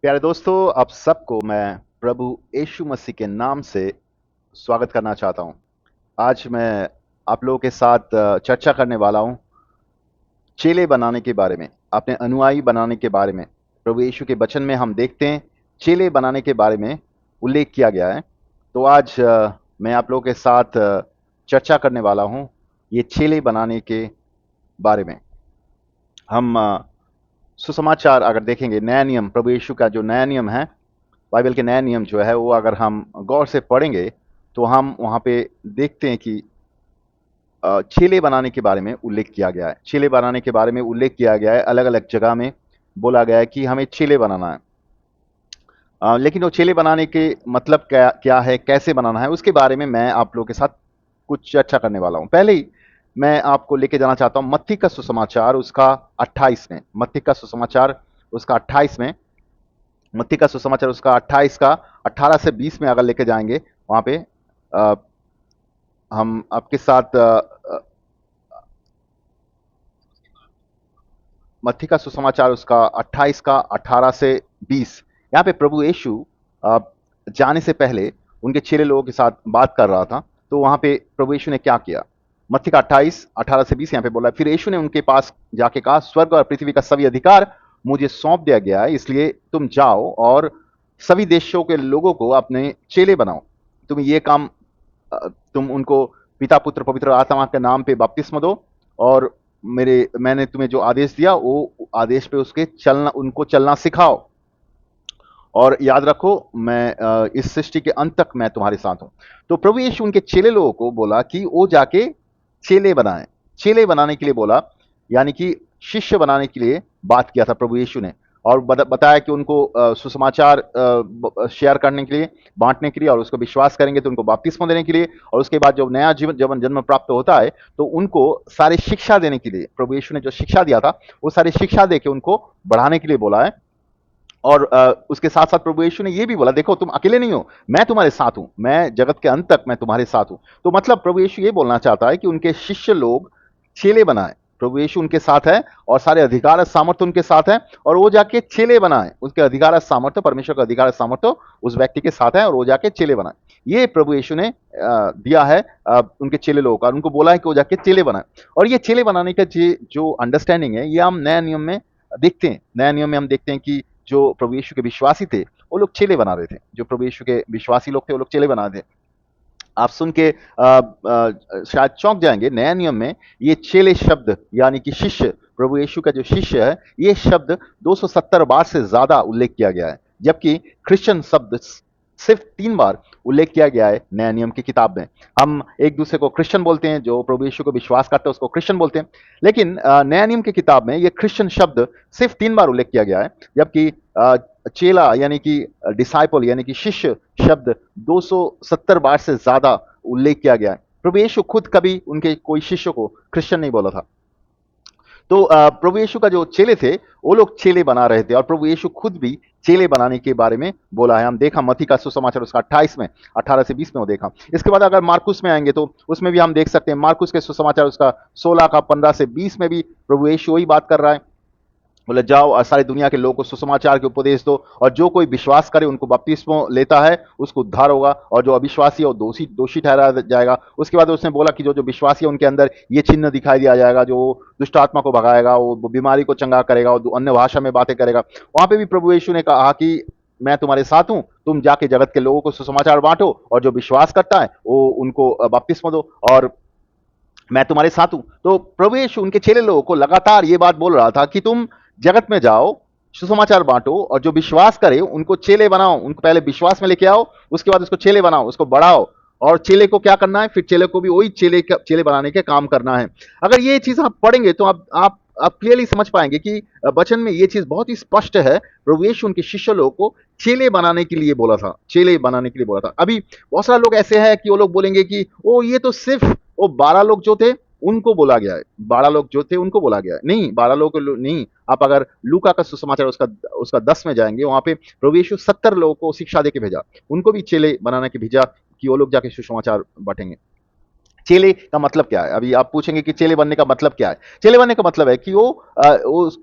प्यारे दोस्तों, आप सबको मैं प्रभु यीशु मसीह के नाम से स्वागत करना चाहता हूं। आज मैं आप लोगों के साथ चर्चा करने वाला हूं चेले बनाने के बारे में, अपने अनुयायी बनाने के बारे में। प्रभु यीशु के वचन में हम देखते हैं चेले बनाने के बारे में उल्लेख किया गया है। तो आज मैं आप लोगों के साथ चर्चा करने वाला हूं ये चेले बनाने के बारे में। हम सुसमाचार अगर देखेंगे, नया नियम, प्रभु यीशु का जो नया नियम है, बाइबल के नया नियम जो है, वो अगर हम गौर से पढ़ेंगे तो हम वहाँ पे देखते हैं कि चेले बनाने के बारे में उल्लेख किया गया है। चेले बनाने के बारे में उल्लेख किया गया है, अलग अलग जगह में बोला गया है कि हमें चेले बनाना है। लेकिन वो चेले बनाने के मतलब क्या क्या है, कैसे बनाना है, उसके बारे में मैं आप लोगों के साथ कुछ चर्चा करने वाला हूँ। पहले ही मैं आपको लेके जाना चाहता हूँ मत्ती का सुसमाचार उसका 28 में। मत्ती का सुसमाचार उसका 28 में, मत्ती का सुसमाचार उसका 28 का 18 से 20 में अगर लेके जाएंगे, वहां पे अ, हम आपके साथ मत्ती का सुसमाचार उसका 28 का 18 से 20, यहाँ पे प्रभु यीशु अ, जाने से पहले उनके चेले लोगों के साथ बात कर रहा था। तो वहां पे प्रभु यीशु ने क्या किया, मत्ती का 28 18 से 20 यहाँ पे बोला, फिर यीशु ने उनके पास जाके कहा, स्वर्ग और पृथ्वी का सभी अधिकार मुझे सौंप दिया गया है, इसलिए तुम जाओ और सभी देशों के लोगों को अपने चेले बनाओ। तुम ये काम तुम उनको पिता पुत्र पवित्र आत्मा के नाम पे बपतिस्मा दो, और मैंने तुम्हें जो आदेश दिया वो आदेश पे उसके चलना, उनको चलना सिखाओ। और याद रखो, मैं इस सृष्टि के अंत तक मैं तुम्हारे साथ हूं। तो प्रभु यीशु उनके चेले लोगों को बोला कि वो जाके चेले बनाएं। चेले बनाने के लिए बोला, यानी कि शिष्य बनाने के लिए बात किया था प्रभु यीशु ने। और बताया कि उनको सुसमाचार शेयर करने के लिए, बांटने के लिए, और उसको विश्वास करेंगे तो उनको बपतिस्मा देने के लिए, और उसके बाद जब नया जीवन जब जन्म प्राप्त होता है तो उनको सारी शिक्षा देने के लिए, प्रभु यीशु ने जो शिक्षा दिया था वो सारी शिक्षा दे के उनको बढ़ाने के लिए बोला है। और उसके साथ साथ प्रभु यीशु ने यह भी बोला, देखो तुम अकेले नहीं हो, मैं तुम्हारे साथ हूं, मैं जगत के अंत तक मैं तुम्हारे साथ हूं। तो मतलब प्रभु यीशु ये बोलना चाहता है कि उनके शिष्य लोग चेले बनाए। प्रभु यीशु उनके साथ है और सारे अधिकार और सामर्थ्य उनके साथ है, और वो जाके चेले बनाए। उसके अधिकार और सामर्थ्य, परमेश्वर का अधिकार और सामर्थ्य उस व्यक्ति के साथ है, और वो जाके चेले बनाए। ये प्रभु यीशु ने दिया है उनके चेले लोगों का, उनको बोला है कि वो जाके चेले बनाए। और ये चेले बनाने का जो अंडरस्टैंडिंग है, ये हम नया नियम में देखते हैं। नया नियम में हम देखते हैं कि जो प्रभु यीशु के विश्वासी थे वो लोग चेले बना रहे थे। जो प्रभु यीशु के विश्वासी लोग थे वो लोग चेले बना रहे थे। आप सुन के शायद चौंक जाएंगे, नया नियम में ये चेले शब्द यानी कि शिष्य, प्रभु यीशु का जो शिष्य है, ये शब्द 270 बार से ज्यादा उल्लेख किया गया है, जबकि क्रिश्चियन शब्द सिर्फ 3 बार उल्लेख किया गया है नया नियम की किताब में। हम एक दूसरे को क्रिश्चियन बोलते हैं, जो प्रभु यीशु को विश्वास करते हैं उसको क्रिश्चियन बोलते हैं, लेकिन नया नियम की किताब में ये क्रिश्चियन शब्द सिर्फ 3 बार उल्लेख किया गया है, जबकि चेला यानी कि डिसाइपल यानी कि शिष्य शब्द 270 बार से ज्यादा उल्लेख किया गया है। प्रभु यीशु खुद कभी उनके कोई शिष्य को क्रिश्चियन नहीं बोला था। तो प्रभु यीशु का जो चेले थे वो लोग चेले बना रहे थे, और प्रभु यीशु खुद भी चेले बनाने के बारे में बोला है। हम देखा मत्ती का सुसमाचार उसका 28 में 18 से 20 में वो देखा। इसके बाद अगर मार्कुस में आएंगे तो उसमें भी हम देख सकते हैं, मार्कुस के सुसमाचार उसका 16 का 15 से 20 में भी प्रभु यीशु वही बात कर रहा है। बोले जाओ और सारी दुनिया के लोगों को सुसमाचार के उपदेश दो, और जो कोई विश्वास करे उनको बपतिस्मा लेता है उसको उद्धार होगा, और जो अविश्वासी है वो दोषी दोषी ठहराया जाएगा। उसके बाद उसने बोला कि जो जो विश्वासी है उनके अंदर ये चिन्ह दिखाई दिया जाएगा, जो दुष्ट आत्मा को भगाएगा, वो बीमारी को चंगा करेगा, और अन्य भाषा में बातें करेगा। वहां पे भी प्रभु यीशु ने कहा कि मैं तुम्हारे साथ हूं, तुम जाके जगत के लोगों को सुसमाचार बांटो, और जो विश्वास करता है वो उनको बपतिस्मा दो, और मैं तुम्हारे साथ हूं। तो प्रभु यीशु उनके चेले लोगों को लगातार ये बात बोल रहा था कि तुम जगत में जाओ, सुसमाचार बांटो, और जो विश्वास करे उनको चेले बनाओ। उनको पहले विश्वास में लेके आओ, उसके बाद उसको चेले बनाओ, उसको बढ़ाओ। और चेले को क्या करना है, फिर चेले को भी वही चेले बनाने के काम करना है। अगर ये चीज आप पढ़ेंगे तो आप क्लियरली समझ पाएंगे कि वचन में ये चीज बहुत ही स्पष्ट है। प्रभु यीशु उनके शिष्य लोगों को चेले बनाने के लिए बोला था, चेले बनाने के लिए बोला था। अभी बहुत सारे लोग ऐसे हैं कि वो लोग बोलेंगे कि ओ ये तो सिर्फ वो 12 लोग जो थे उनको बोला गया है, 12 लोग जो थे उनको बोला गया है। नहीं, 12 लोग नहीं। आप अगर लूका का सुसमाचार उसका उसका 10 में जाएंगे, वहां पे प्रभु यीशु 70 लोगों को शिक्षा देके भेजा, उनको भी चेले बनाने के भेजा कि वो लोग जाके सुसमाचार बांटेंगे। चेले का मतलब क्या है? अभी आप पूछेंगे कि चेले बनने का मतलब क्या है? चेले बनने का मतलब है कि वो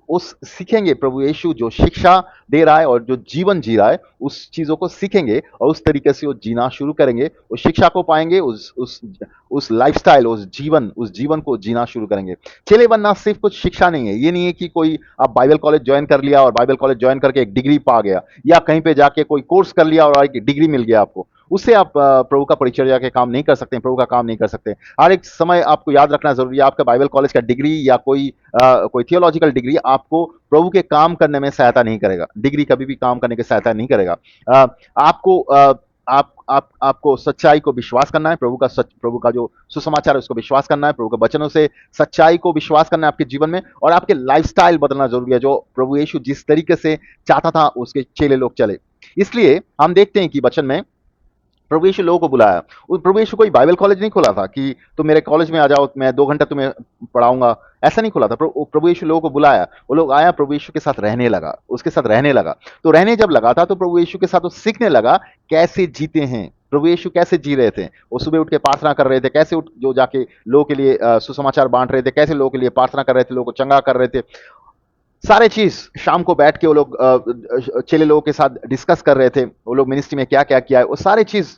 उस सीखेंगे प्रभु यीशु जो शिक्षा दे रहा है और जो जीवन जी रहा है, उस चीज़ों को सीखेंगे और उस तरीके से वो जीना शुरू करेंगे। उस शिक्षा को पाएँगे, उस लाइफ़स्टाइल, उस जीवन को जीना शुरू करेंगे। चेले बनना सिर्फ़ कुछ शिक्षा नहीं है। ये नहीं है कि कोई आप बाइबल कॉलेज जॉइन कर लिया और बाइबल कॉलेज जॉइन करके एक डिग्री पा गया, या कहीं पे जाके कोई कोर्स कर लिया और एक डिग्री मिल गया आपको। उससे आप प्रभु का परिचर्या के काम नहीं कर सकते, प्रभु का काम नहीं कर सकते। हर एक समय आपको याद रखना ज़रूरी है, आपका बाइबल कॉलेज का डिग्री या कोई थियोलॉजिकल डिग्री आपको प्रभु के काम करने में सहायता नहीं करेगा। डिग्री कभी भी काम करने की सहायता नहीं करेगा। अ, आपको आपको सच्चाई को विश्वास करना है, प्रभु का जो सुसमाचार है उसको विश्वास करना है, प्रभु के वचनों से सच्चाई को विश्वास करना है आपके जीवन में, और आपके लाइफ़स्टाइल बदलना ज़रूरी है, जो प्रभु यीशु जिस तरीके से चाहता था उसके चेले लोग चले। इसलिए हम देखते हैं कि वचन में प्रभु यीशु लोगों को बुलाया। वो प्रभु यीशु कोई बाइबल कॉलेज नहीं खोला था कि तुम मेरे कॉलेज में आ जाओ, मैं 2 घंटा तुम्हें पढ़ाऊँगा, ऐसा नहीं खोला था। प्रभु यीशु लोगों को बुलाया, वो लोग आया, प्रभु यीशु के साथ रहने लगा, उसके साथ रहने लगा। तो रहने जब लगा था तो प्रभु यीशु के साथ वो सीखने लगा कैसे जीते हैं, प्रभु यीशु कैसे जी रहे थे। वो सुबह उठ के प्रार्थना कर रहे थे, कैसे उठ जो जाके लोगों के लिए सुसमाचार बाँट रहे थे, कैसे लोगों के लिए प्रार्थना कर रहे थे, लोगों को चंगा कर रहे थे। सारे चीज़ शाम को बैठ के वो लोग चेले लोगों के साथ डिस्कस कर रहे थे, वो लोग मिनिस्ट्री में क्या-क्या किया है, वो सारी चीज़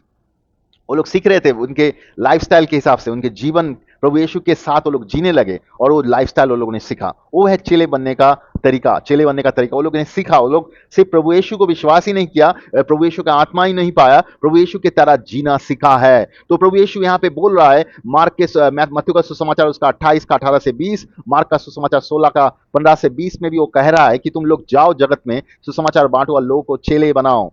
वो लोग सीख रहे थे उनके लाइफ़स्टाइल के हिसाब से, उनके जीवन प्रभु यीशु के साथ वो लोग जीने लगे और वो लाइफ़स्टाइल वो लोगों ने सीखा। वो है चेले बनने का तरीका, चेले बनने का तरीका। वो लोगों ने सीखा, वो लोग सिर्फ़ प्रभु यीशु को विश्वास ही नहीं किया, प्रभु यीशु का आत्मा ही नहीं पाया, प्रभु यीशु की तरह जीना सीखा है। तो प्रभु यीशु यहाँ पे बोल रहा है, मार्क के मत्ती का सुसमाचार उसका 28 का 18 से 20, मार्क का सुसमाचार 16 का 15 से 20 में भी वो कह रहा है कि तुम लोग जाओ जगत में, सुसमाचार बाँटो और लोगों को चेले बनाओ।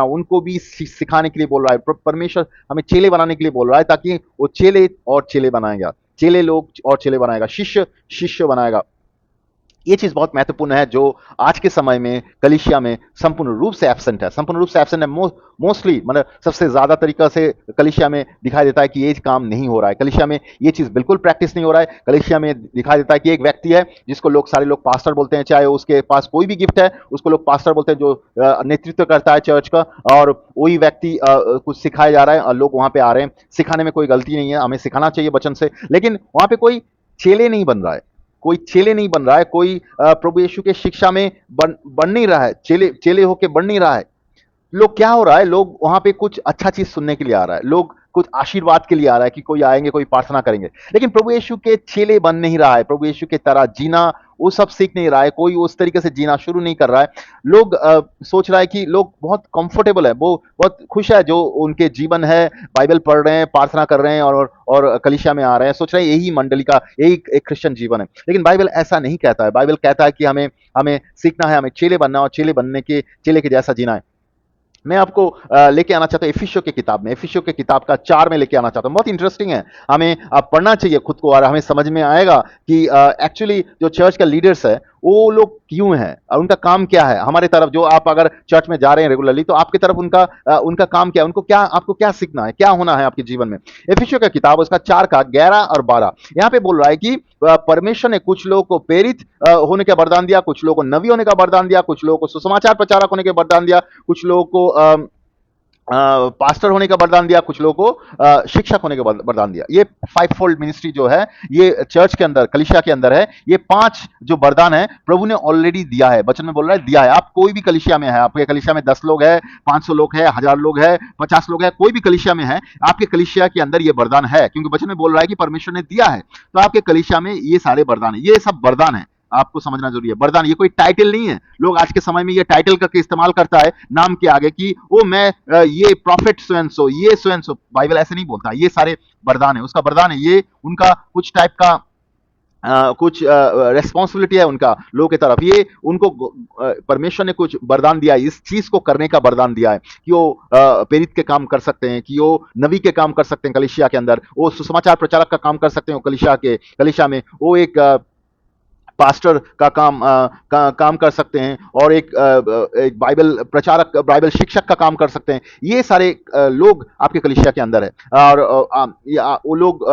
उनको भी सिखाने के लिए बोल रहा है। परमेश्वर हमें चेले बनाने के लिए बोल रहा है, ताकि वो चेले और चेले बनाएगा, चेले लोग और चेले बनाएगा, शिष्य शिष्य बनाएगा। ये चीज़ बहुत महत्वपूर्ण है जो आज के समय में कलीसिया में संपूर्ण रूप से एब्सेंट है, संपूर्ण रूप से एब्सेंट है। मोस्टली मतलब सबसे ज़्यादा तरीका से कलीसिया में दिखाई देता है कि ये काम नहीं हो रहा है, कलीसिया में ये चीज़ बिल्कुल प्रैक्टिस नहीं हो रहा है। कलीसिया में दिखाई देता है कि एक व्यक्ति है जिसको सारे लोग पास्टर बोलते हैं, चाहे उसके पास कोई भी गिफ्ट है उसको लोग पास्टर बोलते हैं, जो नेतृत्व करता है चर्च का, और वही व्यक्ति कुछ सिखाया जा रहा है और लोग वहाँ पे आ रहे हैं। सिखाने में कोई गलती नहीं है, हमें सिखाना चाहिए वचन से, लेकिन वहाँ पे कोई चेले नहीं बन रहा है, कोई चेले नहीं बन रहा है, कोई प्रभु यीशु के शिक्षा में बन नहीं रहा है, चेले चेले होके बन नहीं रहा है। लोग क्या हो रहा है, लोग वहां पे कुछ अच्छा चीज सुनने के लिए आ रहा है, लोग कुछ आशीर्वाद के लिए आ रहा है कि कोई आएंगे, कोई प्रार्थना करेंगे, लेकिन प्रभु यीशु के चेले बन नहीं रहा है, प्रभु यीशु के तरह जीना वो सब सीख नहीं रहा है, कोई उस तरीके से जीना शुरू नहीं कर रहा है। लोग सोच रहा है कि लोग बहुत कंफर्टेबल है, वो बहुत खुश है जो उनके जीवन है, बाइबल पढ़ रहे हैं, प्रार्थना कर रहे हैं और कलीसिया में आ रहे हैं, सोच रहे हैं यही मंडली का यही एक क्रिश्चियन जीवन है। लेकिन बाइबल ऐसा नहीं कहता है, बाइबल कहता है कि हमें हमें सीखना है, हमें चेले बनना और चेले के जैसा जीना है। मैं आपको लेके आना चाहता हूँ इफिसियों की किताब में, इफिसियों की किताब का 4 में लेके आना चाहता हूँ। बहुत इंटरेस्टिंग है, हमें पढ़ना चाहिए खुद को, और हमें समझ में आएगा कि एक्चुअली जो चर्च का लीडर्स है वो लोग क्यों हैं और उनका काम क्या है। हमारे तरफ जो आप अगर चर्च में जा रहे हैं रेगुलरली, तो आपकी तरफ उनका काम क्या है, उनको क्या, आपको क्या सीखना है, क्या होना है आपके जीवन में। इफिसियों का किताब उसका 4 का 11 और 12 यहाँ पे बोल रहा है कि परमेश्वर ने कुछ लोगों को प्रेरित होने का वरदान दिया, कुछ लोगों को नबी होने का वरदान दिया, कुछ लोगों को सुसमाचार प्रचारक होने का वरदान दिया, कुछ लोगों को पास्टर होने का वरदान दिया, कुछ लोगों को शिक्षक होने का वरदान दिया। ये 5 फोल्ड मिनिस्ट्री जो है ये चर्च के अंदर, कलीसिया के अंदर है। ये 5 जो वरदान है प्रभु ने ऑलरेडी दिया है, वचन में बोल रहा है दिया है। आप कोई भी कलीसिया में है, आपके कलीसिया में 10 लोग है, 500 लोग है, 1000 लोग है, 50 लोग है, कोई भी कलीसिया में है, आपके कलीसिया के अंदर ये वरदान है, क्योंकि वचन में बोल रहा है कि परमेश्वर ने दिया है। तो आपके कलीसिया में ये सारे वरदान है, ये सब वरदान है, आपको समझना जरूरी है। वरदान ये कोई टाइटल नहीं है। लोग आज के समय में ये टाइटल करके इस्तेमाल करता है नाम के आगे कि वो मैं ये प्रॉफिट सो एंड सो, ये सो एंड सो। बाइबल ऐसे नहीं बोलता, ये सारे वरदान है, उसका वरदान है, ये उनका कुछ टाइप का कुछ रेस्पॉन्सिबिलिटी है उनका लोगों की तरफ। ये उनको परमेश्वर ने कुछ वरदान दिया है, इस चीज को करने का वरदान दिया है कि वो प्रेरित के काम कर सकते हैं, कि वो नबी के काम कर सकते हैं कलीसिया के अंदर, वो सुसमाचार प्रचारक का काम कर सकते हैं कलीसिया में, वो एक पास्टर का काम कर सकते हैं, और एक बाइबल प्रचारक, बाइबल शिक्षक का काम कर सकते हैं। ये सारे लोग आपके कलीसिया के अंदर है, और वो लोग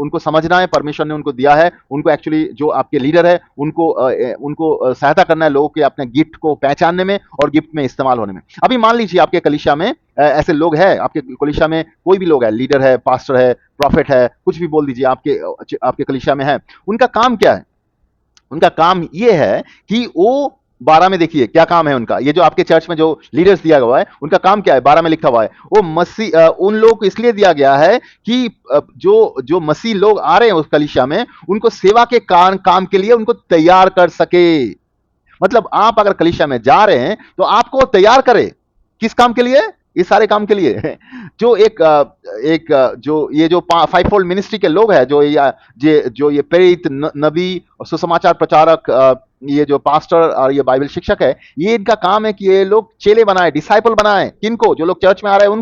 उनको समझना है, परमेश्वर ने उनको दिया है, उनको एक्चुअली जो आपके लीडर है उनको सहायता करना है लोगों के अपने गिफ्ट को पहचानने में और गिफ्ट में इस्तेमाल होने में। अभी मान लीजिए आपके कलीसिया में ऐसे लोग हैं, आपके कलीसिया में कोई भी लोग है, लीडर है, पास्टर है, प्रॉफिट है, कुछ भी बोल दीजिए, आपके कलीसिया में है। उनका काम क्या है? उनका काम ये है कि वो 12 में देखिए क्या काम है उनका। ये जो आपके चर्च में जो लीडर्स दिया हुआ है उनका काम क्या है? 12 में लिखा हुआ है वो मसीह उन लोगों को इसलिए दिया गया है कि जो जो मसीह लोग आ रहे हैं उस कलीसिया में उनको सेवा के काम के लिए उनको तैयार कर सके। मतलब आप अगर कलीसिया में जा रहे हैं तो आपको तैयार करे किस काम के लिए? इस सारे काम के लिए जो जो ये जो फाइव फोल्ड मिनिस्ट्री के लोग हैं, जो ये प्रेरित, नबी और सुसमाचार प्रचारक, ये जो पास्टर और ये बाइबल शिक्षक है, ये इनका काम है कि ये लोग चेले बनाए, डिसाइपल बनाए। किनको? जो लोग चर्च में आ रहे हैं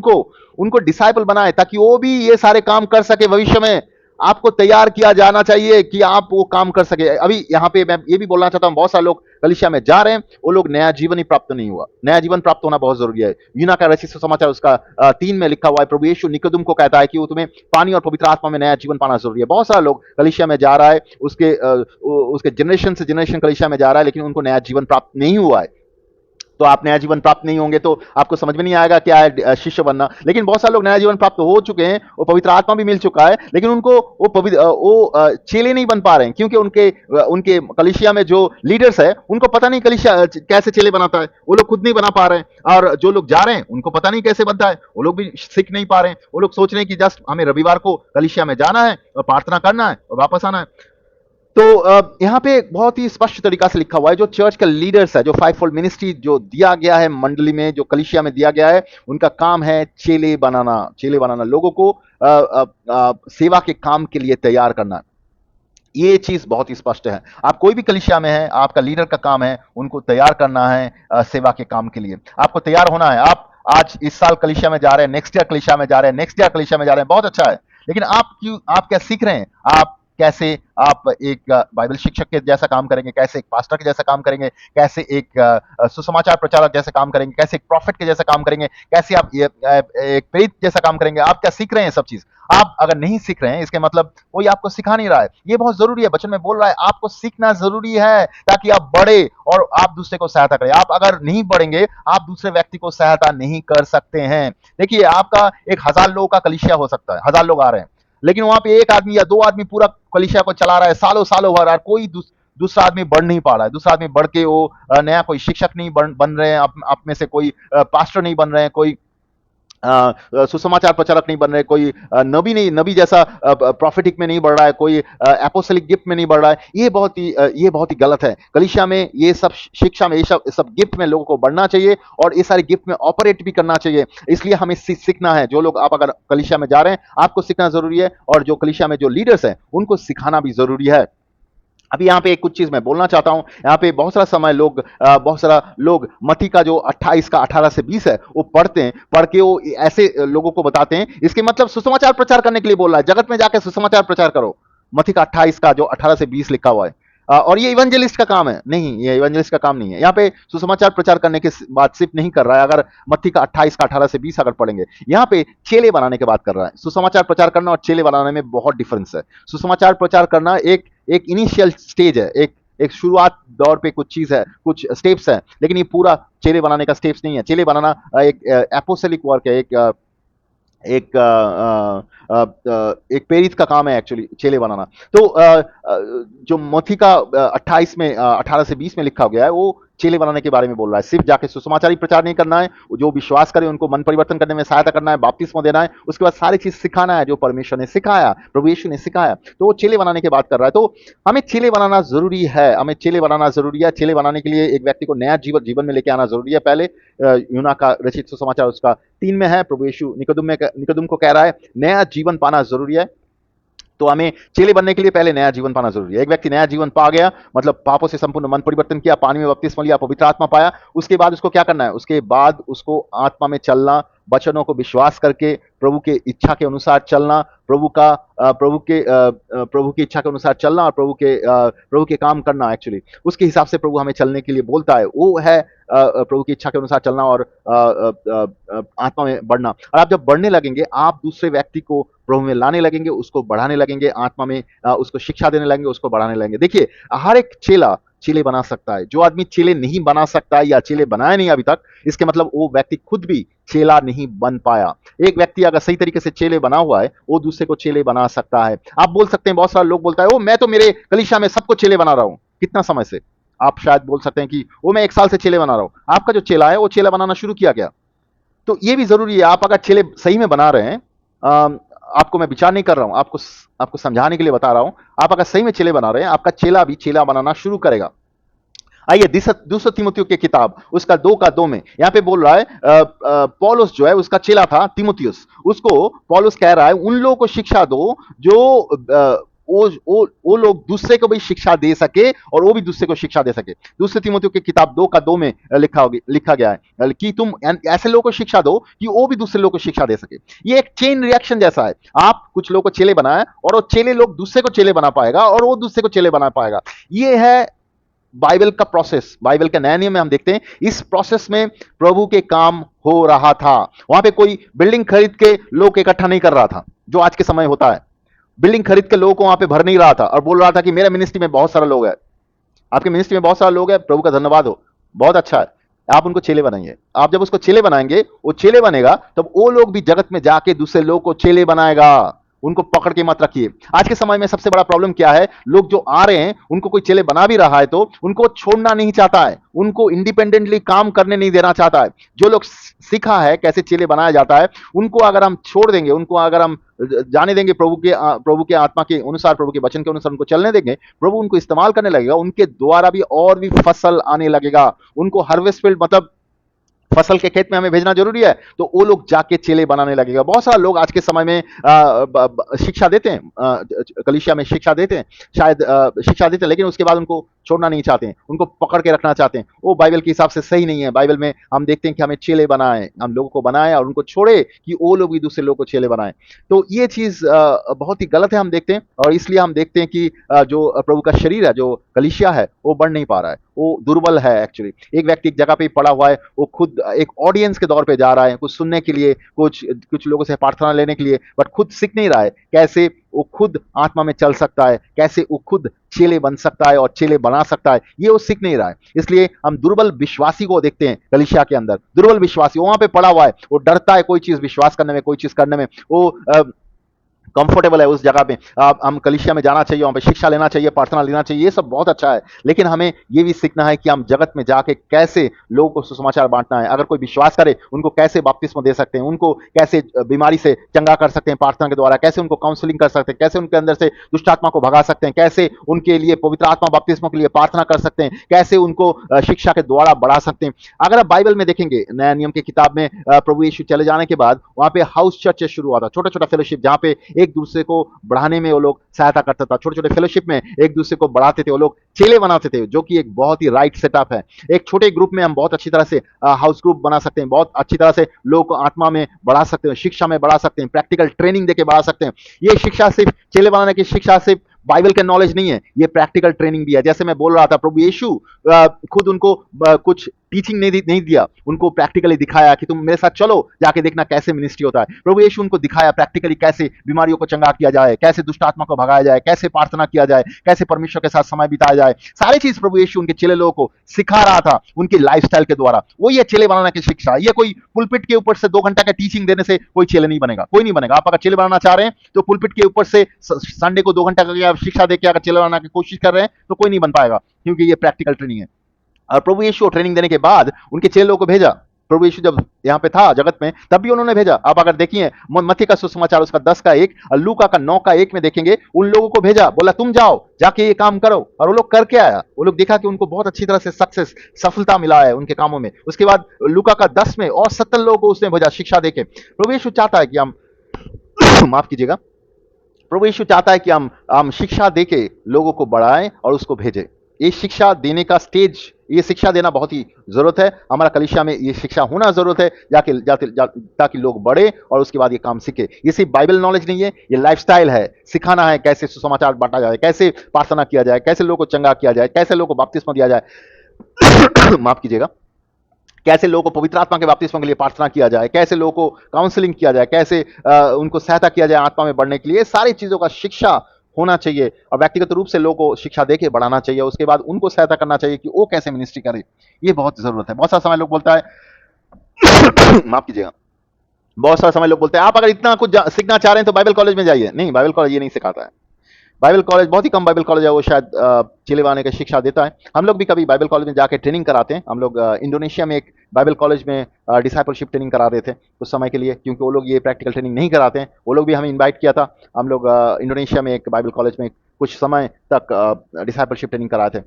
उनको डिसाइपल बनाए ताकि वो भी ये सारे काम कर सके भविष्य में। आपको तैयार किया जाना चाहिए कि आप वो काम कर सके। अभी यहाँ पे मैं ये भी बोलना चाहता हूँ, बहुत सारे लोग कलीसिया में जा रहे हैं, वो लोग नया जीवन ही प्राप्त नहीं हुआ। नया जीवन प्राप्त होना बहुत जरूरी है। यूना का रचित सुसमाचार उसका 3 में लिखा हुआ है, प्रभु यीशु निकोदेम को कहता है कि वो तुम्हें पानी और पवित्र आत्मा में नया जीवन पाना जरूरी है। बहुत सारे लोग कलीसिया में जा रहा है, उसके जनरेशन से जनरेशन कलीसिया में जा रहा है, लेकिन उनको नया जीवन प्राप्त नहीं हुआ है। तो आप नया जीवन प्राप्त नहीं होंगे तो आपको समझ में नहीं आएगा क्या है शिष्य बनना। लेकिन बहुत सारे लोग नया जीवन प्राप्त हो चुके हैं, वो पवित्र आत्मा भी मिल चुका है, लेकिन उनको चेले नहीं बन पा रहे हैं क्योंकि उनके कलीसिया में जो लीडर्स है उनको पता नहीं कलीसिया कैसे चेले बनाता है। वो लोग खुद नहीं बना पा रहे हैं, और जो लोग जा रहे हैं उनको पता नहीं कैसे बनता है, वो लोग भी सीख नहीं पा रहे हैं। वो लोग सोच रहे हैं कि जस्ट हमें रविवार को कलीसिया में जाना है और प्रार्थना करना है और वापस आना है। तो यहाँ पे बहुत ही स्पष्ट तरीका से लिखा हुआ है, जो चर्च का लीडर्स है, जो फाइव फोल्ड मिनिस्ट्री जो दिया गया है मंडली में, जो कलीसिया में दिया गया है, उनका काम है चेले बनाना। चेले बनाना, लोगों को सेवा के काम के लिए तैयार करना। ये चीज बहुत ही स्पष्ट है। आप कोई भी कलीसिया में है, आपका लीडर का काम है उनको तैयार करना है सेवा के काम के लिए। आपको तैयार होना है। आप आज इस साल कलीसिया में जा रहे हैं, नेक्स्ट ईयर कलीसिया में जा रहे हैं, नेक्स्ट ईयर कलीसिया में जा रहे हैं, बहुत अच्छा है। लेकिन आप क्या सीख रहे हैं? कैसे आप एक बाइबल शिक्षक के जैसा काम करेंगे, कैसे एक पास्टर के जैसा काम करेंगे, कैसे एक सुसमाचार प्रचारक जैसे काम करेंगे, कैसे एक प्रॉफिट के जैसा काम करेंगे, कैसे आप एक प्रेरित जैसा काम करेंगे। आप क्या सीख रहे हैं? सब चीज आप अगर नहीं सीख रहे हैं, इसके मतलब कोई आपको सिखा नहीं रहा है। ये बहुत जरूरी है, वचन में बोल रहा है आपको सीखना जरूरी है ताकि आप बढ़े और आप दूसरे को सहायता करें। आप अगर नहीं बढ़ेंगे, आप दूसरे व्यक्ति को सहायता नहीं कर सकते हैं। देखिए, आपका एक 1000 लोगों का कलीसिया हो सकता है, 1000 लोग आ रहे हैं, लेकिन वहां पे एक आदमी या 2 आदमी पूरा कलीसिया को चला रहा है, सालों सालों भर, कोई दूसरा आदमी बढ़ नहीं पा रहा है। दूसरा आदमी बढ़ के वो नया कोई शिक्षक नहीं बन रहे हैं, आप में से कोई पास्टर नहीं बन रहे हैं, कोई सुसमाचार प्रचारक नहीं बन रहे, कोई नबी जैसा प्रॉफिटिक में नहीं बढ़ रहा है, कोई एपोस्टलिक गिफ्ट में नहीं बढ़ रहा है। ये बहुत ही गलत है। कलीसिया में ये सब शिक्षा में, ये सब गिफ्ट में लोगों को बढ़ना चाहिए और ये सारे गिफ्ट में ऑपरेट भी करना चाहिए। इसलिए हमें सीखना है। जो लोग आप अगर कलीसिया में जा रहे हैं, आपको सीखना जरूरी है, और जो कलीसिया में जो लीडर्स हैं उनको सिखाना भी जरूरी है। अभी यहाँ पे कुछ चीज मैं बोलना चाहता हूँ। यहाँ पे बहुत सारा लोग मत्ती का जो 28 का 18 से 20 है वो पढ़ते हैं, पढ़ के वो ऐसे लोगों को बताते हैं, इसके मतलब सुसमाचार प्रचार करने के लिए बोल रहा है, जगत में जाके सुसमाचार प्रचार करो। मत्ती का 28 का जो 18 से 20 लिखा हुआ है। और ये इवेंजलिस्ट का काम है नहीं, ये इवेंजलिस्ट का काम नहीं है। यहाँ पे सुसमाचार प्रचार करने की बात सिर्फ नहीं कर रहा है। अगर मत्ती का 28 का 18 से 20 अगर पढ़ेंगे, यहाँ पे चेले बनाने की बात कर रहा है। सुसमाचार प्रचार करना और चेले बनाने में बहुत डिफरेंस है। सुसमाचार प्रचार करना एक इनिशियल स्टेज है, एक शुरुआत दौर पे कुछ चीज है, कुछ स्टेप्स है, लेकिन ये पूरा चेले बनाने का स्टेप्स नहीं है। चेले बनाना एक एपोस्टलिक वर्क है, एक एक प्रेरित का काम है एक्चुअली चेले बनाना। तो जो मत्ती का 28 में 18 से 20 में लिखा गया है वो चेले बनाने के बारे में बोल रहा है। सिर्फ जाके सुसमाचार ही प्रचार नहीं करना है, जो विश्वास करे उनको मन परिवर्तन करने में सहायता करना है, बपतिस्मा देना है, उसके बाद सारी चीज सिखाना है जो परमेश्वर ने सिखाया, प्रभु यीशु ने सिखाया। तो वो चेले बनाने की बात कर रहा है। तो हमें चेले बनाना जरूरी है, हमें चेले बनाना जरूरी है। चेले बनाने के लिए एक व्यक्ति को नया जीवन में लेके आना जरूरी है। पहले यूना का रचित सुसमाचार उसका 3 में है, प्रभु यीशु निकोदेम को कह रहा है नया जीवन पाना जरूरी है। तो हमें चेले बनने के लिए पहले नया जीवन पाना जरूरी है। एक व्यक्ति नया जीवन पा गया, मतलब पापों से संपूर्ण मन परिवर्तन किया, पानी में बपतिस्मा लिया, पवित्र आत्मा पाया, उसके बाद उसको क्या करना है? उसके बाद उसको आत्मा में चलना, वचनों को विश्वास करके प्रभु के इच्छा के अनुसार चलना, प्रभु की इच्छा के अनुसार चलना और प्रभु के काम करना, एक्चुअली उसके हिसाब से प्रभु हमें चलने के लिए बोलता है। वो है प्रभु की इच्छा के अनुसार चलना और आत्मा में बढ़ना। और आप जब बढ़ने लगेंगे, आप दूसरे व्यक्ति को प्रभु में लाने लगेंगे, उसको बढ़ाने लगेंगे, आत्मा में उसको शिक्षा देने लगेंगे, उसको बढ़ाने लगेंगे। देखिए, हर एक चेला चेले बना सकता है। जो आदमी चेले नहीं बना सकता है या चेले बनाया नहीं अभी तक, इसके मतलब वो व्यक्ति खुद भी चेला नहीं बन पाया। एक व्यक्ति अगर सही तरीके से चेले बना हुआ है, वो दूसरे को चेले बना सकता है। आप बोल सकते हैं, बहुत सारे लोग बोलता है, ओ मैं तो मेरे कलीसिया में सबको चेले बना रहा हूं। कितना समय से? आप शायद बोल सकते हैं कि वो मैं 1 साल से चेले बना रहा हूं। आपका जो चेला है वो चेला बनाना शुरू किया गया। तो ये भी जरूरी है। आप अगर चेले सही में बना रहे हैं, आपको मैं विचार नहीं कर रहा हूं, आपको समझाने के लिए बता रहा हूं। आप अगर सही में चेले बना रहे हैं, आपका चेला भी चेला बनाना शुरू करेगा। आइए, दूसरा तीमुथियुस की किताब उसका 2 में यहां पे बोल रहा है, पौलुस जो है उसका चेला था तीमुथियुस, उसको पौलुस कह रहा है उन लोगों को शिक्षा दो जो वो लोग दूसरे को भी शिक्षा दे सके और वो भी दूसरे को शिक्षा दे सके। दूसरे तीमुथियुस की किताब 2 में लिखा गया है कि तुम ऐसे लोगों को शिक्षा दो कि वो भी दूसरे लोगों को शिक्षा दे सके। ये एक चेन रिएक्शन जैसा है। आप कुछ लोगों को चेले बनाए और वो चेले लोग दूसरे को चेले बना पाएगा और वो दूसरे को चेले बना पाएगा। ये है बाइबल का प्रोसेस। बाइबल के नए नियम में हम देखते हैं, इस प्रोसेस में प्रभु के काम हो रहा था। वहां पे कोई बिल्डिंग खरीद के लोग इकट्ठा नहीं कर रहा था, जो आज के समय होता है। बिल्डिंग खरीद के लोगों को वहां पे भर नहीं रहा था और बोल रहा था कि मेरे मिनिस्ट्री में बहुत सारे लोग हैं, आपके मिनिस्ट्री में बहुत सारे लोग हैं, प्रभु का धन्यवाद हो, बहुत अच्छा है, आप उनको चेले बनाइए। आप जब उसको चेले बनाएंगे, वो चेले बनेगा, तब वो लोग भी जगत में जाके दूसरे लोग को चेले बनाएगा। उनको पकड़ के मत रखिए। आज के समय में सबसे बड़ा प्रॉब्लम क्या है, लोग जो आ रहे हैं उनको कोई चेले बना भी रहा है तो उनको छोड़ना नहीं चाहता है, उनको इंडिपेंडेंटली काम करने नहीं देना चाहता है। जो लोग सीखा है कैसे चेले बनाया जाता है, उनको अगर हम छोड़ देंगे, उनको अगर हम जाने देंगे प्रभु के आत्मा के अनुसार, प्रभु के वचन के अनुसार उनको चलने देंगे, प्रभु उनको इस्तेमाल करने लगेगा, उनके द्वारा भी और भी फसल आने लगेगा। उनको हार्वेस्ट फील्ड, मतलब फसल के खेत में हमें भेजना जरूरी है, तो वो लोग जाके चेले बनाने लगेगा। बहुत सारे लोग आज के समय में शिक्षा देते हैं, कलीसिया में शिक्षा देते हैं, शायद शिक्षा देते हैं, लेकिन उसके बाद उनको छोड़ना नहीं चाहते हैं, उनको पकड़ के रखना चाहते हैं। वो बाइबल के हिसाब से सही नहीं है। बाइबल में हम देखते हैं कि हमें चेले बनाए, हम लोगों को बनाए और उनको छोड़े कि वो लोग भी दूसरे लोगों को चेले बनाए। तो ये चीज बहुत ही गलत है, हम देखते हैं। और इसलिए हम देखते हैं कि जो प्रभु का शरीर है, जो कलीसिया है, वो बढ़ नहीं पा रहा है, वो दुर्बल है। एक्चुअली एक व्यक्ति एक जगह पे पड़ा हुआ है, वो खुद एक ऑडियंस के तौर पे जा रहा है, कुछ सुनने के लिए, कुछ लोगों से प्रार्थना लेने के लिए, बट खुद सीख नहीं रहा है कैसे वो खुद आत्मा में चल सकता है, कैसे वो खुद चेले बन सकता है और चेले बना सकता है, ये वो सीख नहीं रहा है। इसलिए हम दुर्बल विश्वासी को देखते हैं कलीसिया के अंदर। दुर्बल विश्वासी वहां पे पड़ा हुआ है, वो डरता है कोई चीज विश्वास करने में, कोई चीज करने में, वो कंफर्टेबल है उस जगह पे। हम कलीसिया में जाना चाहिए, वहां पे शिक्षा लेना चाहिए, प्रार्थना लेना चाहिए, ये सब बहुत अच्छा है। लेकिन हमें ये भी सीखना है कि हम जगत में जाके कैसे लोगों को सुसमाचार बांटना है। अगर कोई विश्वास करे, उनको कैसे बपतिस्मा दे सकते हैं, उनको कैसे बीमारी से चंगा कर सकते हैं प्रार्थना के द्वारा, कैसे उनको काउंसलिंग कर सकते हैं, कैसे उनके अंदर से दुष्ट आत्मा को भगा सकते हैं, कैसे उनके लिए पवित्र आत्मा बपतिस्मा के लिए प्रार्थना कर सकते हैं, कैसे उनको शिक्षा के द्वारा बढ़ा सकते हैं। अगर आप बाइबल में देखेंगे, नया नियम की किताब में, प्रभु यीशु चले जाने के बाद वहां पे हाउस चर्च शुरू हुआ था, छोटा छोटा फेलोशिप, जहां पे एक दूसरे को बढ़ाने में वो लोग सहायता करता था। छोटे छोटे फेलोशिप में एक दूसरे को बढ़ाते थे, वो लोग चेले बनाते थे, जो कि एक बहुत ही राइट सेटअप है। एक छोटे ग्रुप में हम बहुत अच्छी तरह से हाउस ग्रुप बना सकते हैं, बहुत अच्छी तरह से लोगों को आत्मा में बढ़ा सकते हैं, शिक्षा में बढ़ा सकते हैं, प्रैक्टिकल ट्रेनिंग देके बढ़ा सकते हैं। ये शिक्षा सिर्फ चेले बनाने की शिक्षा सिर्फ बाइबल के नॉलेज नहीं है, ये प्रैक्टिकल ट्रेनिंग भी है। जैसे मैं बोल रहा था, प्रभु यीशु खुद उनको कुछ टीचिंग नहीं दिया, उनको प्रैक्टिकली दिखाया कि तुम मेरे साथ चलो, जाके देखना कैसे मिनिस्ट्री होता है। प्रभु यीशु उनको दिखाया प्रैक्टिकली कैसे बीमारियों को चंगा किया जाए, कैसे दुष्ट आत्मा को भगाया जाए, कैसे प्रार्थना किया जाए, कैसे परमेश्वर के साथ समय बिताया जाए। सारी चीज प्रभु यीशु उनके चेले लोगों को सिखा रहा था उनकी लाइफस्टाइल के द्वारा। वो ये चेले बनाने की शिक्षा, ये कोई पुलपिट के ऊपर से 2 घंटा का टीचिंग देने से कोई चेले नहीं बनेगा, कोई नहीं बनेगा। आप अगर चेले बनाना चाह रहे हैं तो पुलपिट के ऊपर से संडे को 2 घंटा का शिक्षा देकर अगर चेले बनाने की कोशिश कर रहे हैं तो कोई नहीं बन पाएगा, क्योंकि ये प्रैक्टिकल ट्रेनिंग है। और प्रभु यीशु ट्रेनिंग देने के बाद उनके चेलों को भेजा। प्रभु यीशु जब यहाँ पे था जगत में, तब भी उन्होंने भेजा। आप अगर देखिए मत्ती का सुसमाचार उसका 10 का 1 और लूका का 9 का 1 में देखेंगे, उन लोगों को भेजा, बोला तुम जाओ, जाके ये काम करो। और वो लोग करके आया। वो लोग देखा कि उनको बहुत अच्छी तरह से सफलता मिला है उनके कामों में। उसके बाद लूका का 10 में और 70 लोगों को उसने भेजा शिक्षा देके। प्रभु यीशु चाहता है कि हम माफ कीजिएगा, प्रभु यीशु चाहता है कि हम शिक्षा देके लोगों को बढ़ाएं और उसको भेजें। ये शिक्षा देने का स्टेज ये शिक्षा देना बहुत ही ज़रूरत है। हमारा कलीसिया में ये शिक्षा होना ज़रूरत है, ताकि लोग बढ़े और उसके बाद ये काम सीखे। ये सिर्फ बाइबल नॉलेज नहीं है, ये लाइफ़स्टाइल है। सिखाना है कैसे सुसमाचार बाँटा जाए, कैसे प्रार्थना किया जाए, कैसे लोगों को चंगा किया जाए, कैसे लोगों को बपतिस्मा दिया जाए। माफ़ कीजिएगा। कैसे लोगों को पवित्र आत्मा के बपतिस्मा के लिए प्रार्थना किया जाए, कैसे लोगों को काउंसलिंग किया जाए, कैसे उनको सहायता किया जाए आत्मा में बढ़ने के लिए, ये सारी चीज़ों का शिक्षा होना चाहिए और व्यक्तिगत रूप से लोगों को शिक्षा देके बढ़ाना चाहिए। उसके बाद उनको सहायता करना चाहिए कि वो कैसे मिनिस्ट्री करे। ये बहुत ज़रूरत है। बहुत सारा समय लोग बोलता है माफ़ कीजिएगा। बहुत सारा समय लोग बोलते हैं आप अगर इतना कुछ सीखना चाह रहे हैं तो बाइबल कॉलेज में जाइए। नहीं, बाइबल कॉलेज ये नहीं सिखाता है। बाइबल कॉलेज बहुत ही कम बाइबल कॉलेज है, वो शायद चिल्लाने की शिक्षा देता है। हम लोग भी कभी बाइबल कॉलेज में जाके ट्रेनिंग कराते हैं। हम लोग इंडोनेशिया में एक बाइबल कॉलेज में डिसाइपलशिप ट्रेनिंग करा रहे थे कुछ समय के लिए, क्योंकि वो लोग ये प्रैक्टिकल ट्रेनिंग नहीं कराते हैं। वो लोग भी हमें इनवाइट किया था। हम लोग इंडोनेशिया में एक बाइबल कॉलेज में कुछ समय तक डिसाइपलशिप ट्रेनिंग कराए थे।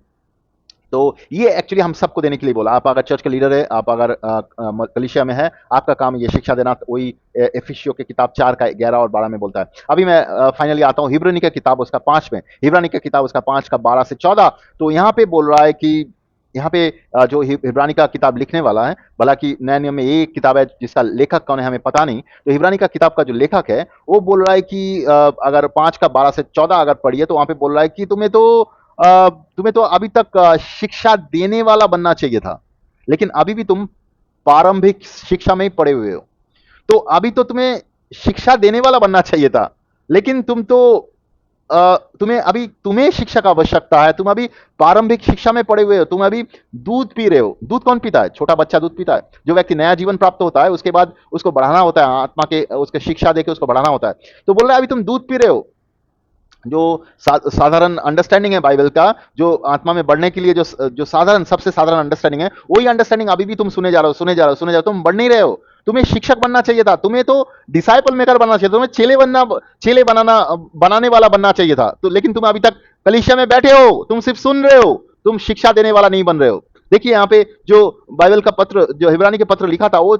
तो ये एक्चुअली हम सबको देने के लिए बोला। आप अगर चर्च के लीडर है, आप अगर कलीसिया में है, आपका काम ये शिक्षा देना। वही एफिसियों की किताब 4 का 11 और 12 में बोलता है। अभी मैं फाइनली आता हूँ हिब्रानी की किताब उसका 5 में। हिब्रानी की किताब उसका 5 का 12 से 14। तो यहाँ पे बोल रहा है कि यहाँ पे जो हिब्रानी का किताब लिखने वाला है, भला कि नए नियम में एक किताब है जिसका लेखक कौन है हमें पता नहीं। तो हिब्रानी का किताब का जो लेखक है वो बोल रहा है कि अगर 5 का 12 से 14 अगर पढ़िए तो वहां पे बोल रहा है कि तुम्हें तो अभी तक शिक्षा देने वाला बनना चाहिए था, लेकिन अभी भी तुम प्रारंभिक शिक्षा में ही पड़े हुए हो। तो अभी तो तुम्हें शिक्षा देने वाला बनना चाहिए था, लेकिन तुम्हें शिक्षा का आवश्यकता है। तुम अभी प्रारंभिक शिक्षा में पड़े हुए हो, तुम अभी दूध पी रहे हो। दूध कौन पीता है? छोटा बच्चा दूध पीता है। जो व्यक्ति नया जीवन प्राप्त होता है उसके बाद उसको बढ़ाना होता है, आत्मा के उसके शिक्षा देके उसको बढ़ाना होता है। तो बोल रहा है अभी तुम दूध पी रहे हो। जो साधारण अंडरस्टैंडिंग है बाइबल का, जो आत्मा में बढ़ने के लिए जो साधारण सबसे साधारण अंडरस्टैंडिंग है, वही अंडरस्टैंडिंग अभी भी तुम सुने जा रहे हो, तुम बढ़ नहीं रहे हो। तुम्हें शिक्षक बनना चाहिए था, तुम्हें तो डिसाइपल मेकर बनना चाहिए था, तुम्हें चेले बनाने वाला बनना चाहिए था। तो लेकिन तुम अभी तक कलीसिया में बैठे हो, तुम सिर्फ सुन रहे हो, तुम शिक्षा देने वाला नहीं बन रहे हो। देखिए यहाँ पे जो बाइबल का पत्र, जो हिब्रानी के पत्र लिखा था, वो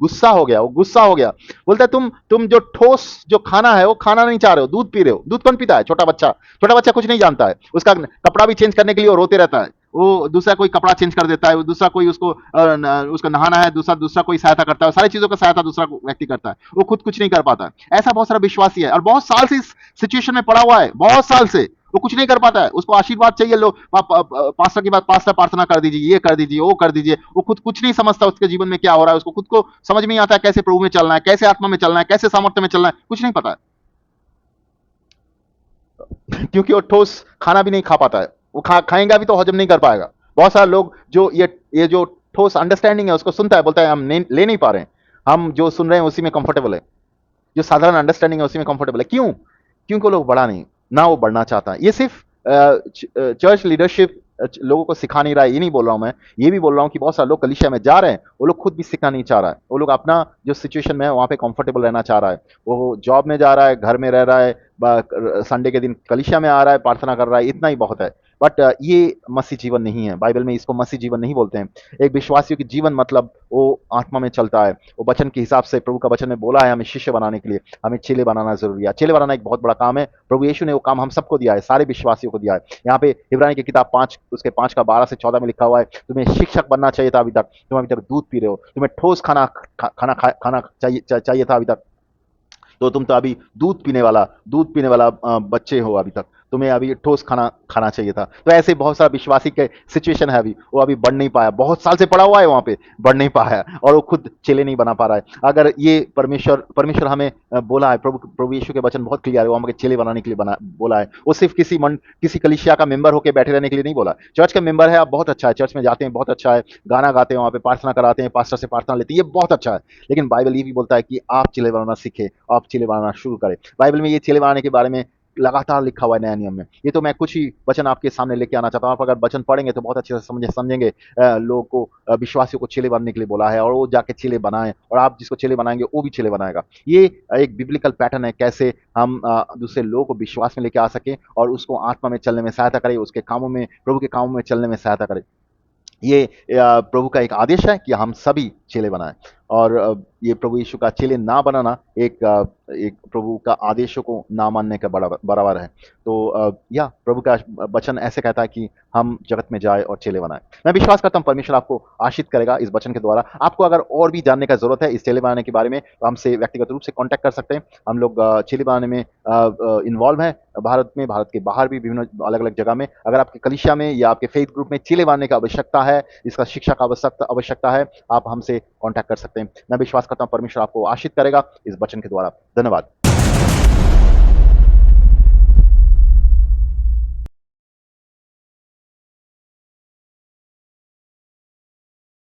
गुस्सा हो गया। बोलता है तुम जो ठोस जो खाना है वो खाना नहीं चाह रहे हो, दूध पी रहे हो। दूध कौन पीता है? छोटा बच्चा कुछ नहीं जानता है। उसका कपड़ा भी चेंज करने के लिए वो रोते रहता है। वो दूसरा कोई कपड़ा चेंज कर देता है, दूसरा कोई उसको नहाना है, दूसरा दूसरा कोई सहायता करता है। सारी चीजों का सहायता दूसरा व्यक्ति करता है, वो खुद कुछ नहीं कर पाता है। ऐसा बहुत सारा विश्वासी है और बहुत साल से इस सिचुएशन में पड़ा हुआ है, बहुत साल से वो कुछ नहीं कर पाता है। उसको आशीर्वाद चाहिए, लो पास्टर की बात, पास्टर प्रार्थना कर दीजिए, ये कर दीजिए, वो कर दीजिए। वो खुद कुछ नहीं समझता उसके जीवन में क्या हो रहा है। उसको खुद को समझ में नहीं आता है कैसे प्रभु में चलना है, कैसे आत्मा में चलना है, कैसे सामर्थ्य में चलना है, कुछ नहीं पता है। क्योंकि वो ठोस खाना भी नहीं खा पाता है। वो खाएंगा भी तो हजम नहीं कर पाएगा। बहुत सारे लोग जो ये जो ठोस अंडरस्टैंडिंग है उसको सुनता है, बोलता है हम ले नहीं पा रहे हैं, हम जो सुन रहे हैं उसी में कंफर्टेबल है, जो साधारण अंडरस्टैंडिंग है उसी में कंफर्टेबल है। क्यों? क्योंकि वो लोग बढ़ा नहीं, ना वो बढ़ना चाहता है। ये सिर्फ चर्च लीडरशिप लोगों को सिखा नहीं रहा है, ये नहीं बोल रहा हूं मैं। ये भी बोल रहा हूँ कि बहुत सारे लोग कलीसिया में जा रहे हैं, वो लोग खुद भी सीखना नहीं चाह रहा है। वो लोग अपना जो सिचुएशन में है वहां पे कंफर्टेबल रहना चाह रहा है। वो जॉब में जा रहा है, घर में रह रहा है, संडे के दिन कलीसिया में आ रहा है, प्रार्थना कर रहा है, इतना ही बहुत है। बट ये मसीह जीवन नहीं है। बाइबल में इसको मसीह जीवन नहीं बोलते हैं। एक विश्वासियों की जीवन मतलब वो आत्मा में चलता है, वो वचन के हिसाब से। प्रभु का वचन में बोला है हमें शिष्य बनाने के लिए, हमें चेले बनाना जरूरी है। चेले बनाना एक बहुत बड़ा काम है। प्रभु यीशु ने वो काम हम सबको दिया है, सारे विश्वासियों को दिया है। यहाँ पे इब्रानी की किताब 5 उसके 5 का 12 से 14 में लिखा हुआ है तुम्हें शिक्षक बनना चाहिए था अभी तक, तुम अभी तक दूध पी रहे हो। तुम्हें ठोस खाना चाहिए था अभी तक, तो तुम तो अभी दूध पीने वाला बच्चे हो। अभी तक तुम्हें अभी ठोस खाना खाना चाहिए था। तो ऐसे बहुत सारा विश्वासी के सिचुएशन है, अभी वो अभी बढ़ नहीं पाया, बहुत साल से पड़ा हुआ है वहां पे, बढ़ नहीं पाया और वो खुद चेले नहीं बना पा रहा है। अगर ये परमेश्वर हमें बोला है, प्रभु यीशु के वचन बहुत क्लियर है, वो हमें चेले बनाने के लिए बना बोला है। वो सिर्फ किसी कलीसिया का मेंबर होकर बैठे रहने के लिए नहीं बोला। चर्च का मेंबर है आप, बहुत अच्छा है, चर्च में जाते हैं बहुत अच्छा है, गाना गाते हैं वहां पे, प्रार्थना कराते हैं, पास्टर से प्रार्थना लेते हैं, ये बहुत अच्छा है। लेकिन बाइबल ये भी बोलता है कि आप चेले बनाना सीखे, आप चेले बनाना शुरू करें। बाइबल में ये चेले बनाने के बारे में लगातार लिखा हुआ है नया नियम में। ये तो मैं कुछ ही वचन आपके सामने लेके आना चाहता हूँ। आप अगर वचन पढ़ेंगे तो बहुत अच्छे से समझेंगे। लोगों को विश्वासियों को चेले बनने के लिए बोला है और वो जाके चेले बनाएं, और आप जिसको चेले बनाएंगे वो भी चेले बनाएगा। ये एक बिब्लिकल पैटर्न है, कैसे हम दूसरे लोगों को विश्वास में लेके आ सके और उसको आत्मा में चलने में सहायता करें, उसके कामों में, प्रभु के कामों में चलने में सहायता करें। ये प्रभु का एक आदेश है कि हम सभी चेले बनाएं। और ये प्रभु यीशु का चेले ना बनाना एक प्रभु का आदेशों को ना मानने का बराबर है। तो या प्रभु का वचन ऐसे कहता है कि हम जगत में जाए और चेले बनाए। मैं विश्वास करता हूँ परमेश्वर आपको आशीष करेगा इस वचन के द्वारा। आपको अगर और भी जानने का जरूरत है इस चेले बनाने के बारे में तो हमसे व्यक्तिगत रूप से कांटेक्ट कर सकते हैं। हम लोग चेले बनाने में इन्वॉल्व हैं, भारत में, भारत के बाहर भी विभिन्न अलग अलग जगह में। अगर आपके कलिसिया में या आपके फेथ ग्रुप में चेले बनाने की आवश्यकता है, इसका शिक्षा का आवश्यकता है, आप हमसे कांटेक्ट कर सकते हैं। मैं विश्वास करता हूँ परमेश्वर आपको आशीष करेगा इस वचन के द्वारा। धन्यवाद।